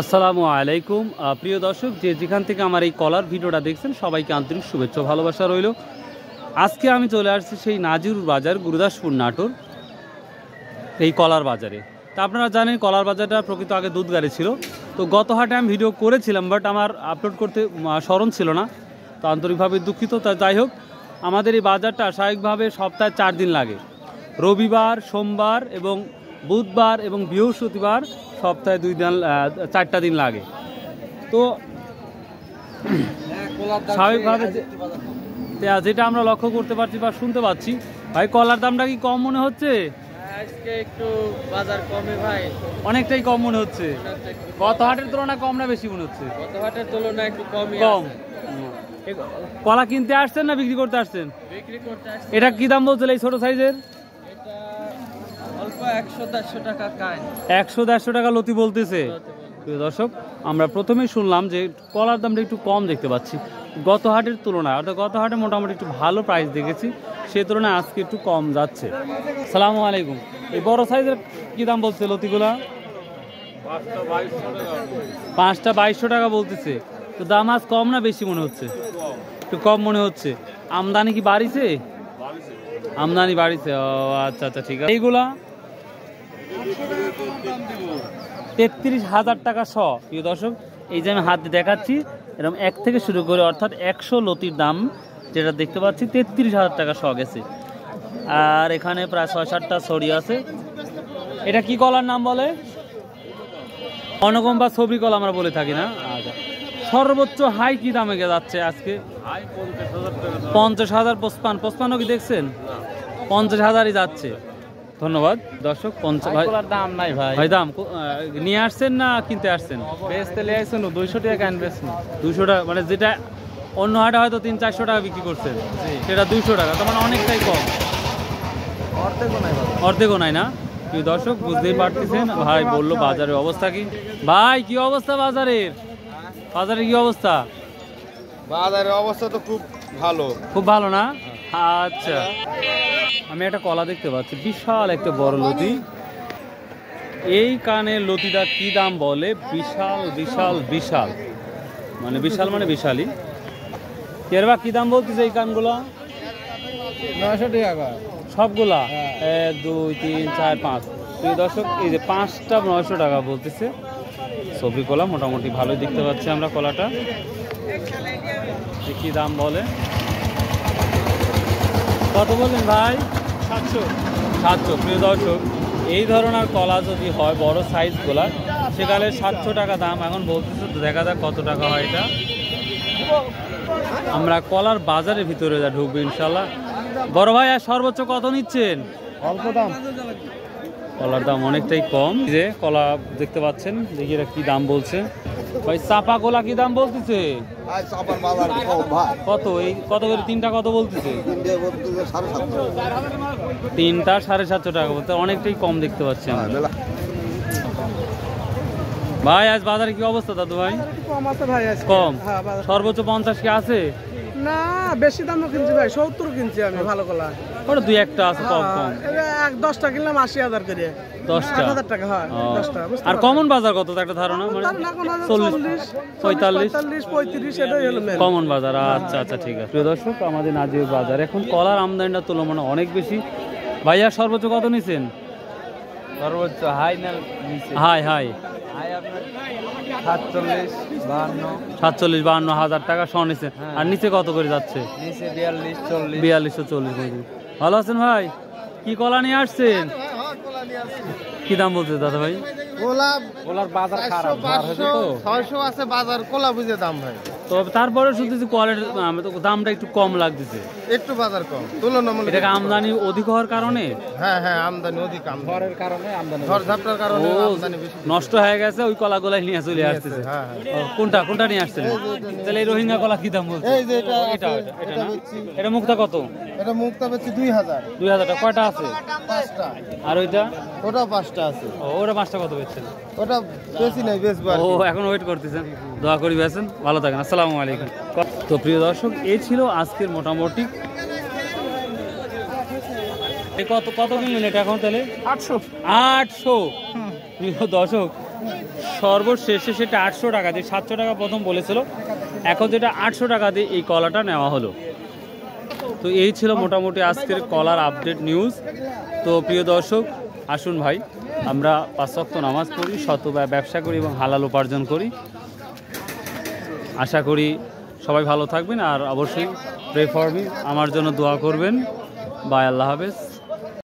আসসালামু আলাইকুম প্রিয় দর্শক, যে যেখান থেকে আমার এই কলার ভিডিওটা দেখছেন সবাইকে আন্তরিক শুভেচ্ছা ভালোবাসা রইল। আজকে আমি চলে আসছি সেই নাজিরুর বাজার, গুরুদাসপুর নাটোর, এই কলার বাজারে। তা আপনারা জানেন কলার বাজারটা প্রকৃত আগে দুধ গাড়ি ছিল। তো গত হাটে আমি ভিডিও করেছিলাম, বাট আমার আপলোড করতে স্মরণ ছিল না, তো আন্তরিকভাবে দুঃখিত। তা যাই হোক, আমাদের এই বাজারটা স্বাভাবিকভাবে সপ্তাহে 4 দিন লাগে, রবিবার, সোমবার এবং বুধবার এবং বৃহস্পতিবার, সপ্তাহে 4টা দিন লাগে। তো স্বাভাবিকভাবে যেটা আমরা লক্ষ্য করতে পারছি বা শুনতে পাচ্ছি, ভাই কলার দামটা কি কম মনে হচ্ছে? আজকে একটু বাজার কমে ভাই, অনেকটাই কম মনে হচ্ছে। গত হাটের তুলনায় কম না বেশি মনে হচ্ছে? গত হাটের তুলনায় একটু কমই কম। আছে। কলা কিনতে আসছেন না বিক্রি করতে আসছেন? বিক্রি করতে আসছে। এটা কি দাম বলছিল এই ছোট সাইজের? এটা অল্প 100-150 টাকা কান। 100-150 টাকা লতি বলতেছে। প্রিয় দর্শক, আমরা প্রথমেই শুনলাম যে কলার দামটা একটু কম দেখতে পাচ্ছি গত হাটের তুলনায়, অর্থাৎ গত হাটে মোটামুটি একটু ভালো প্রাইস দেখেছি, সেই তুলনায় আজকে একটু কম যাচ্ছে। সালামু আলাইকুম। এই বড় সাইজের কি দাম বলছে লতিগুলা? 5টা 2200 টাকা বলতেছে। তো দাম আজ কম না বেশি মনে হচ্ছে? একটু কম মনে হচ্ছে। আমদানি কি বাড়িছে? আমদানি বাড়িছে, ও আচ্ছা আচ্ছা, ঠিক আছে। এইগুলা 33,000 টাকা শ। প্রিয় দর্শক, এই যে আমি হাত দিয়ে দেখাচ্ছি, এরকম 1 থেকে শুরু করে অর্থাৎ 100 লতির দাম যেটা দেখতে পাচ্ছি 33,000 টাকা শ গেছে। আর এখানে প্রায় 6-7টা ছড়ি আছে। এটা কি কলার নাম বলে? অনগম বা ছবি কলা আমরা বলে থাকি না? আচ্ছা, সর্বোচ্চ হাই কি দামে যাচ্ছে আজকে? 50,000। 55 কি দেখছেন? 50,000ই যাচ্ছে। ধন্যবাদ দর্শক। 50 দাম নাই ভাই। ভাই দাম নিয়ে আসছেন না কিনতে আসছেন? বেচতে নিয়ে আসছেন 200 টাকা কান বেচছেন। 200 টাকা, মানে যেটা অন্য হাটে হয়তো 300-400 টাকা বিক্রি করছেন, সেটা 200 টাকা, তার মানে অনেকটাই কম। অর্ধেকও নাই না? কি দর্শক, বুঝতেই পারতেছেন। ভাই বললো বাজারের অবস্থা কি? ভাই কি অবস্থা বাজারের? বাজারের কি অবস্থা? বাজারের অবস্থা তো খুব ভালো। খুব ভালো না? আচ্ছা, আমি একটা কলা দেখতে পাচ্ছি, বিশাল একটা বড় লতি। এই কানের লতিটা কি দাম বলে? বিশাল বিশাল বিশাল, মানে বিশাল মানে বিশালই। কেরবা কি দাম বলতেছে এই কানগুলা? 900 টাকা সবগুলা 1 2 3 4 5। প্রিয় দর্শক, এই যে 5টা 900 টাকা বলতেছে। সবজি কলা মোটামুটি ভালোই দেখতে পাচ্ছি আমরা কলাটা। কি দাম বলে? কত বললেন ভাই? 700। প্রিয় দর্শক, এই ধরনের কলা যদি হয় বড় সাইজগুলা, সেখানে 700 টাকা দাম এখন বলতেছে। তো দেখা যাক কত টাকা হয় এটা। আমরা কলার বাজারের ভিতরে ঢুকবো ইনশাল্লাহ। বড় ভাই, আর সর্বোচ্চ কত নিচ্ছেন? অল্প দাম। কলার দাম অনেকটাই কম। যে কলা দেখতে পাচ্ছেন, দেখি এরা কি দাম বলছে। ভাই চাপা কলা কি দাম বলতেছে? কত এই কত করে? 3টা কত বলতেছে? 3টা 750 টাকা বলতে, অনেকটাই কম দেখতে পাচ্ছি আমরা। ভাই আজ বাজারে কি অবস্থা দাদু ভাই? কম আছে ভাই আজকে। কম? হ্যাঁ, সর্বোচ্চ 50 কি আছে? না, বেশি দামও কিনছি ভাই, 70 কিনছি আমি ভালো কলা। ওটা 2-1টা আছে কম কম। 10টা কিনলাম 80,000 করে। 10টা 8,000 টাকা হয়। ও। 10টা। আর কমন বাজার কত একটা ধারণা? মানে 40, 45, 35 এটাই হলো মেন। কমন বাজার। আচ্ছা আচ্ছা, ঠিক আছে। প্রিয় দর্শক, আমাদের নাজির বাজার এখন কলার আমদানিটা তুলনায় অনেক বেশি। ভাইয়া সর্বোচ্চ কত নিছেন? সর্বোচ্চ হাই না নিচে? হাই হাই হাই আপনার 47-52 হাজার টাকা শ নিছে। আর নিচে কত করে যাচ্ছে? নিচে 42-40। 4240। ভালো আছেন ভাই? কি কলা নিয়ে আসছেন? কি দাম বলছে দাদা ভাই? কলার বাজার খারাপ। 600 আছে বাজার, কলা বুঝে দাম ভাই। তবে তারপরে শুনতেছি কোয়ালিটির দামটা একটু কম লাগতেছে। একটু বাজার কম তুলনামূলক। এটাকে আমদানি অধিক হওয়ার কারণে? হ্যাঁ হ্যাঁ, আমদানি অধিক। ঝড়ের কারণে আমদানি, ঝড়ঝাপটার কারণে আমদানি বেশি। নষ্ট হয়ে গেছে, ওই কলাগুলাই নিয়ে চলে আসতেছে। হ্যাঁ কোনটা নিয়ে আসছেন? তাহলে এই রোহিঙ্গা কলা কি দাম বলছে? এই যে এটা না? এটা মুক্তা কত? এটা মুক্তা বেচছি 2000। 2000 টাকা। কয়টা আছে? 5টা। আর ওইটা? ওটা 5টা আছে। ওটা 5টা কত বেচছেন? ওটা বেশি নাই, বেচবো। ও, এখন ওয়েট করতেছেন। দোয়া করি বেচেন, ভালো থাকেন। আসসালামু আলাইকুম। তো প্রিয় দর্শক, এই ছিল আজকের মোটামুটি। কত কিনলেন এটা এখন তাহলে? 800। 800। প্রিয় দর্শক, সর্বশেষে সেটা 800 টাকা দিয়ে, 700 টাকা প্রথম বলেছিল, এখন যেটা 800 টাকা দিয়ে এই কলাটা নেওয়া হলো। তো এই ছিল মোটামুটি আজকের কলার আপডেট নিউজ। তো প্রিয় দর্শক, আসুন ভাই আমরা 5 ওয়াক্ত নামাজ পড়ি, ব্যবসা করি এবং হালাল উপার্জন করি। আশা করি সবাই ভালো থাকবেন, আর অবশ্যই প্রে ফর মি, আমার জন্য দোয়া করবেন। বাই, আল্লাহ হাফেজ।